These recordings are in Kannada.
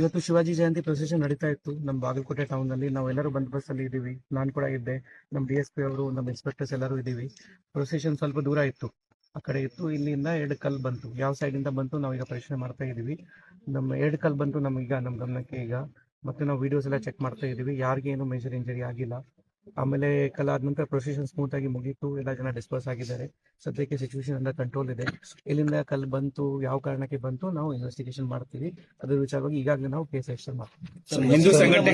ಇವತ್ತು ಶಿವಾಜಿ ಜಯಂತಿ ಪ್ರೊಸೆಷನ್ ನಡೀತಾ ಇತ್ತು ನಮ್ಮ ಬಾಗಲಕೋಟೆ ಟೌನ್ ನಲ್ಲಿ. ನಾವೆಲ್ಲರೂ ಬಂದ್ ಬಸ್ ಅಲ್ಲಿ ಇದೀವಿ. ನಾನು ಕೂಡ ಇದ್ದೆ, ನಮ್ಮ DSP ಅವರು, ನಮ್ಮ ಇನ್ಸ್ಪೆಕ್ಟರ್ಸ್ ಎಲ್ಲರೂ ಇದೀವಿ. ಪ್ರೊಸೆಷನ್ ಸ್ವಲ್ಪ ದೂರ ಇತ್ತು, ಆ ಕಡೆ ಇತ್ತು. ಇಲ್ಲಿಂದ 2 ಕಲ್ ಬಂತು. ಯಾವ ಸೈಡ್ ಇಂದ ಬಂತು ನಾವೀಗ ಪರೀಕ್ಷೆ ಮಾಡ್ತಾ ಇದೀವಿ. ನಮ್ಮ 2 ಕಲ್ ಬಂತು ನಮಗೀಗ, ನಮ್ಮ ಗಮನಕ್ಕೆ ಈಗ. ಮತ್ತೆ ನಾವು ವಿಡಿಯೋಸ್ ಎಲ್ಲ ಚೆಕ್ ಮಾಡ್ತಾ ಇದೀವಿ. ಯಾರಿಗೆ ಏನು ಮೇಜರ್ ಇಂಜರಿ ಆಗಿಲ್ಲ. ಆಮೇಲೆ ಕಲಾದ ನಂತರ ಪ್ರೊಸೆಷನ್ ಸ್ಮೂತ್ ಆಗಿ ಮುಗೀತು. ಎಲ್ಲ ಜನ ಡಿಸ್ಪರ್ಸ್ ಆಗಿದ್ದಾರೆ. ಸದ್ಯಕ್ಕೆ ಸಿಚುವೇಶನ್ ಅಂಡರ್ ಕಂಟ್ರೋಲ್ ಇದೆ. ಎಲ್ಲಿಂದ ಕಲ್ ಬಂತು, ಯಾವ ಕಾರಣಕ್ಕೆ ಬಂತು, ನಾವು ಇನ್ವೆಸ್ಟಿಗೇಷನ್ ಮಾಡ್ತೀವಿ. ಅದ್ರ ವಿಚಾರವಾಗಿ ಈಗಾಗಲೇ ನಾವು ಕೇಸ್ ರಿಜಿಸ್ಟರ್ ಮಾಡ್ತೀವಿ. ಹಿಂದೂ ಸಂಘಟನೆ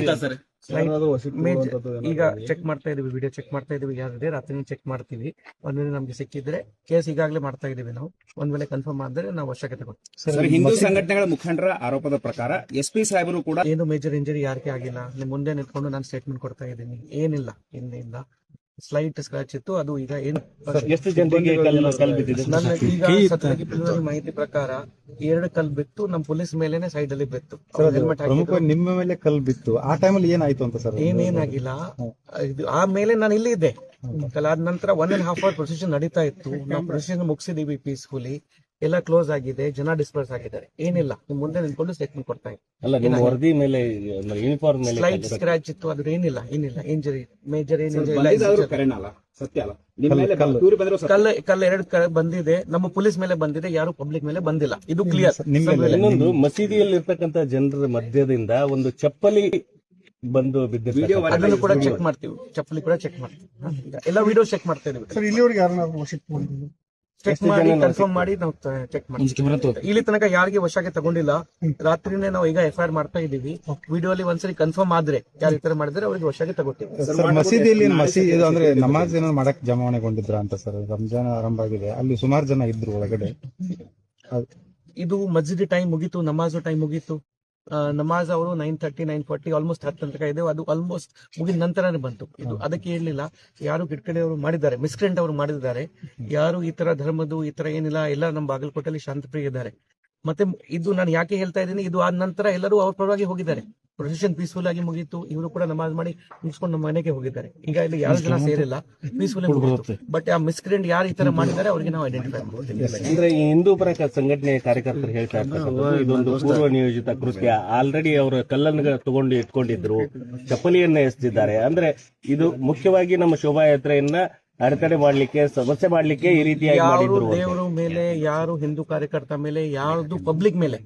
ಈಗ ಚೆಕ್ ಮಾಡ್ತಾ ಇದೀವಿ, ವಿಡಿಯೋ ಚೆಕ್ ಮಾಡ್ತಾ ಇದೀವಿ. ಯಾರಿದೆ ರಾತ್ರಿ ಚೆಕ್ ಮಾಡ್ತೀವಿ. ಒಂದ್ ವೇಳೆ ನಮ್ಗೆ ಸಿಕ್ಕಿದ್ರೆ ಕೇಸ್ ಈಗಾಗಲೇ ಮಾಡ್ತಾ ಇದೀವಿ ನಾವು. ಒಂದ್ ವೇಳೆ ಕನ್ಫರ್ಮ್ ಆದ್ರೆ ನಾವು ವಶಕ್ಕೆ ತಗೊಳ್ತೀವಿ. ಹಿಂದೂ ಸಂಘಟನೆಗಳ ಮುಖಂಡರ ಆರೋಪದ ಪ್ರಕಾರ SP ಸಾಹೇಬರು ಕೂಡ ಏನು ಮೇಜರ್ ಇಂಜರಿ ಯಾರಿಗೆ ಆಗಿಲ್ಲ. ನಿಮ್ ಮುಂದೆ ನಿಂತ್ಕೊಂಡು ನಾನು ಸ್ಟೇಟ್ಮೆಂಟ್ ಕೊಡ್ತಾ ಇದ್ದೀನಿ. ಏನಿಲ್ಲ, ಹಿಂದೆಯಿಂದ ಸ್ಲೈಟ್ ಸ್ಕ್ರಾಚ್ ಇತ್ತು. ಅದು ಈಗ ಏನು ಎಷ್ಟು ಜನರಿಗೆ ನನ್ನ ಈಗ ಸದ್ಯಕ್ಕೆ ಮಾಹಿತಿ ಪ್ರಕಾರ 2 ಕಲ್ ಬಿತ್ತು. ನಮ್ಮ ಪೊಲೀಸ್ ಮೇಲೆನೆ ಸೈಡ್ ಅಲ್ಲಿ ಬಿತ್ತು. ಹೆಲ್ಮೆಟ್ ಪ್ರಮುಖ ನಿಮ್ಮ ಮೇಲೆ ಕಲ್ ಬಿತ್ತು. ಆ ಟೈಮಲ್ಲಿ ಏನಾಯ್ತು ಅಂತ ಸರ್? ಏನೇನಾಗಿಲ್ಲ. ಇದು ಆಮೇಲೆ ನಾನು ಇಲ್ಲಿ ಇದ್ದೆ. ಕಲಾದ ನಂತರ 1.5 hour ಪ್ರೊಸೆಷನ್ ನಡೀತಾ ಇತ್ತು. ನಾವು ಪ್ರೊಸೆಷನ್ ಮುಗಿಸಿದೀವಿ ಪೀಸ್ಫುಲಿ. ಎಲ್ಲ ಕ್ಲೋಸ್ ಆಗಿದೆ, ಜನ ಡಿಸ್ಪರ್ಸ್ ಆಗಿದ್ದಾರೆ. ಏನಿಲ್ಲ, ನಿಮ್ ಮುಂದೆ ನಿಂತ್ಕೊಂಡು ಸ್ಟೇಟ್ಮೆಂಟ್ ಕೊಡ್ತಾ ಇದ್ದೀನಿ. ವರದಿ ಮೇಲೆ ಯೂನಿಫಾರ್ಮ್ ಮೇಲೆ ಸ್ಲೈಟ್ ಸ್ಕ್ರಾಚ್ ಇತ್ತು, ಅದ್ರ ಏನಿಲ್ಲ ಇಂಜರಿ ಮೇಜರ್ ಏನಿಲ್ಲ. ಕಲ್ಲು 2 ಬಂದಿದೆ, ನಮ್ಮ ಪೊಲೀಸ್ ಮೇಲೆ ಬಂದಿದೆ, ಯಾರು ಪಬ್ಲಿಕ್ ಮೇಲೆ ಬಂದಿಲ್ಲ. ಇದು ಕ್ಲಿಯರ್. ಇನ್ನೊಂದು, ಮಸೀದಿಯಲ್ಲಿ ಇರ್ತಕ್ಕಂಥ ಜನರ ಮಧ್ಯದಿಂದ ಒಂದು ಚಪ್ಪಲಿ ಬಂದು ಬಿದ್ದಿದೆ. ಅದನ್ನು ಕೂಡ ಚೆಕ್ ಮಾಡ್ತೀವಿ. ಚಪ್ಪಲಿ ಕೂಡ ಚೆಕ್ ಮಾಡ್ತೀವಿ. ಎಲ್ಲ ವಿಡಿಯೋ ಚೆಕ್ ಮಾಡ್ತಾ ಇದೀವಿ. ಚೆಕ್ ಮಾಡಿ ಕನ್ಫರ್ಮ್ ಮಾಡಿ ನಾವು ಚೆಕ್ ಮಾಡ್ತೀವಿ. ಇಲ್ಲಿ ತನಕ ಯಾರಿಗೆ ವಶಕ್ಕೆ ತಗೊಂಡಿಲ್ಲ. ರಾತ್ರಿನೇ ನಾವು ಈಗ FIR ಮಾಡ್ತಾ ಇದೀವಿ. ವಿಡಿಯೋ ಅಲ್ಲಿ ಒಂದ್ಸರಿ ಕನ್ಫರ್ಮ್ ಆದ್ರೆ ಯಾರು ಈ ತರ ಮಾಡಿದ್ರೆ ಅವ್ರಿಗೆ ವಶಕ್ಕೆ ತಗೋತೀವಿ. ಮಸೀದಿಯಲ್ಲಿ ಅಂದ್ರೆ ನಮಾಜ್ ಏನೋ ಮಾಡಕ್ ಜಮಾವಣೆಗೊಂಡಿದ್ರ ಅಂತ ಸರ್? ರಂಜಾನ್ ಆರಂಭ ಆಗಿದೆ, ಅಲ್ಲಿ ಸುಮಾರು ಜನ ಇದ್ರು ಒಳಗಡೆ. ಇದು ಮಸ್ಜಿದ್ ಟೈಮ್ ಮುಗೀತು, ನಮಾಜ್ ಟೈಮ್ ಮುಗೀತು. ನಮಾಜ್ ಅವರು 9:30 9:40 ಆಲ್ಮೋಸ್ಟ್ 10 ತನಕ ಇದೆ. ಅದು ಆಲ್ಮೋಸ್ಟ್ ಮುಗಿದ ನಂತರನೇ ಬಂತು. ಇದು ಅದಕ್ಕೆ ಹೇಳಲಿಲ್ಲ. ಯಾರು ಕಿಟ್ಕಡೆಯವರು ಮಾಡಿದ್ದಾರೆ, ಮಿಸ್ಕ್ರೆಂಟ್ ಅವರು ಮಾಡಿದ್ದಾರೆ. ಯಾರು ಈ ತರ ಧರ್ಮದ್ದು ಈ ತರ ಏನಿಲ್ಲ. ಎಲ್ಲ ನಮ್ಮ ಬಾಗಲಕೋಟೆಯಲ್ಲಿ ಶಾಂತಪ್ರಿಯ ಇದ್ದಾರೆ. ಮತ್ತೆ ಇದು ನಾನು ಯಾಕೆ ಹೇಳ್ತಾ ಇದ್ದೀನಿ, ಇದು ಆದ ನಂತರ ಎಲ್ಲರೂ ಅವ್ರ ಪರವಾಗಿ ಹೋಗಿದ್ದಾರೆ. ಪ್ರೊಸೆಷನ್ ಪೀಸ್ಫುಲ್ ಆಗಿ ಮುಗೀತು. ಇವರು ಕೂಡ ನಮಾಜ್ ಮಾಡಿ ಮುಗಿಸ್ಕೊಂಡು ನಮ್ಮ ಮನೆಗೆ ಹೋಗಿದ್ದಾರೆ. ಈಗ ಇಲ್ಲಿ ಯಾರು ಜನ ಸೇರಿಲ್ಲ, ಪೀಸ್ಫುಲ್ ಮುಗಿತು. ಬಟ್ ಆ ಮಿಸ್ಕ್ರೆಂಟ್ ಯಾರು ಈ ತರ ಮಾಡಿದ್ದಾರೆ ಅವ್ರಿಗೆ ನಾವು ಐಡೆಂಟಿಫೈ ಮಾಡ್ತೀವಿ. ಅಂದ್ರೆ ಈ ಹಿಂದೂ ಪರ ಸಂಘಟನೆ ಕಾರ್ಯಕರ್ತರು ಹೇಳ್ತಾ ಇರ್ತಕ್ಕಂಥದ್ದು ಇದೊಂದು ಪೂರ್ವ ನಿಯೋಜಿತ ಕೃತ್ಯ. ಆಲ್ರೆಡಿ ಅವರು ಕಲ್ಲನ್ನು ತಗೊಂಡು ಇಟ್ಕೊಂಡಿದ್ರು, ಚಪ್ಪಲಿಯನ್ನ ಎಸೆದಿದ್ದಾರೆ. ಅಂದ್ರೆ ಇದು ಮುಖ್ಯವಾಗಿ ನಮ್ಮ ಶೋಭಾಯಾತ್ರೆಯನ್ನ ಅಡೆತಡೆ ಮಾಡ್ಲಿಕ್ಕೆ, ಸಮಸ್ಯೆ ಮಾಡ್ಲಿಕ್ಕೆ ಈ ರೀತಿಯಾಗಿ ಮಾಡಿದ್ರು. ದೇವರ ಮೇಲೆ, ಯಾರು ಹಿಂದೂ ಕಾರ್ಯಕರ್ತ ಮೇಲೆ, ಯಾರ್ದು ಪಬ್ಲಿಕ್ ಮೇಲೆ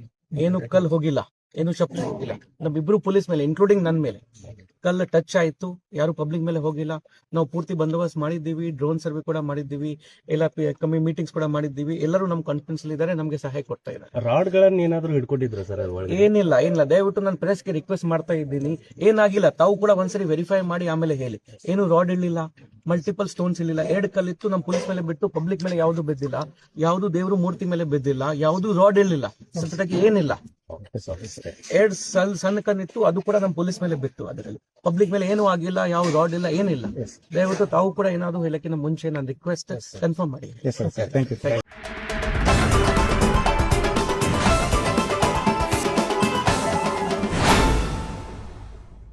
ಏನು ಕಲ್ ಹೋಗಿಲ್ಲ, ಏನು ಚಪ್ಪಲಿ ಹೋಗಿಲ್ಲ. ನಮ್ಮಿಬ್ರು ಪೊಲೀಸ್ ಮೇಲೆ ಇನ್ಕ್ಲೂಡಿಂಗ್ ನನ್ನ ಮೇಲೆ ಕಲ್ಲು ಟಚ್ ಆಯ್ತು. ಯಾರು ಪಬ್ಲಿಕ್ ಮೇಲೆ ಹೋಗಿಲ್ಲ. ನಾವು ಪೂರ್ತಿ ಬಂದೋಬಸ್ತ್ ಮಾಡಿದ್ದೀವಿ, ಡ್ರೋನ್ ಸರ್ವೆ ಕೂಡ ಮಾಡಿದ್ದೀವಿ, ಎಲ್ಲ ಕಮ್ಮಿ ಮೀಟಿಂಗ್ಸ್ ಕೂಡ ಮಾಡಿದ್ದೀವಿ. ಎಲ್ಲರೂ ನಮ್ ಕಾನ್ಫಿಡೆನ್ಸ್ ಇದ್ದಾರೆ, ನಮ್ಗೆ ಸಹಾಯ ಕೊಡ್ತಾ ಇದ್ದಾರೆ. ರಾಡ್ ಗಳನ್ನ ಏನಾದ್ರು ಹಿಡ್ಕೊಂಡಿದ್ರ ಸರ್? ಏನಿಲ್ಲ. ದಯವಿಟ್ಟು ನಾನು ಪ್ರೆಸ್ಗೆ ರಿಕ್ವೆಸ್ಟ್ ಮಾಡ್ತಾ ಇದ್ದೀನಿ, ಏನಾಗಿಲ್ಲ. ತಾವು ಕೂಡ ಒಂದ್ಸರಿ ವೆರಿಫೈ ಮಾಡಿ ಆಮೇಲೆ ಹೇಳಿ. ಏನು ರಾಡ್ ಇರ್ಲಿಲ್ಲ, ಮಲ್ಟಿಪಲ್ ಸ್ಟೋನ್ಸ್ ಇರ್ಲಿಲ್ಲ. 2 ಕಲ್ಲಿತ್ತು. ನಮ್ಮ ಪೊಲೀಸ್ ಮೇಲೆ ಬಿಟ್ಟು ಪಬ್ಲಿಕ್ ಮೇಲೆ ಯಾವ್ದು ಬಿದ್ದಿಲ್ಲ, ಯಾವ್ದು ದೇವ್ರ ಮೂರ್ತಿ ಮೇಲೆ ಬಿದ್ದಿಲ್ಲ, ಯಾವ್ದು ರಾಡ್ ಇರ್ಲಿಲ್ಲ. ಸದ್ಯಕ್ಕೆ ಏನಿಲ್ಲ. 2 ಸಣ್ಣ ಕಣ್ಣಿತ್ತು, ಅದು ಕೂಡ ನಮ್ಮ ಪೊಲೀಸ್ ಮೇಲೆ ಬಿತ್ತು. ಅದರಲ್ಲಿ ಪಬ್ಲಿಕ್ ಮೇಲೆ ಏನೂ ಆಗಿಲ್ಲ, ಯಾವ ರಾಡ್ ಇಲ್ಲ, ಏನಿಲ್ಲ. ದಯವಿಟ್ಟು ತಾವು ಕೂಡ ಏನಾದ್ರು ಹೇಳಕ್ಕಿಂತ ಮುಂಚೆ ನಾನು ರಿಕ್ವೆಸ್ಟ್ ಕನ್ಫರ್ಮ್ ಮಾಡಿ.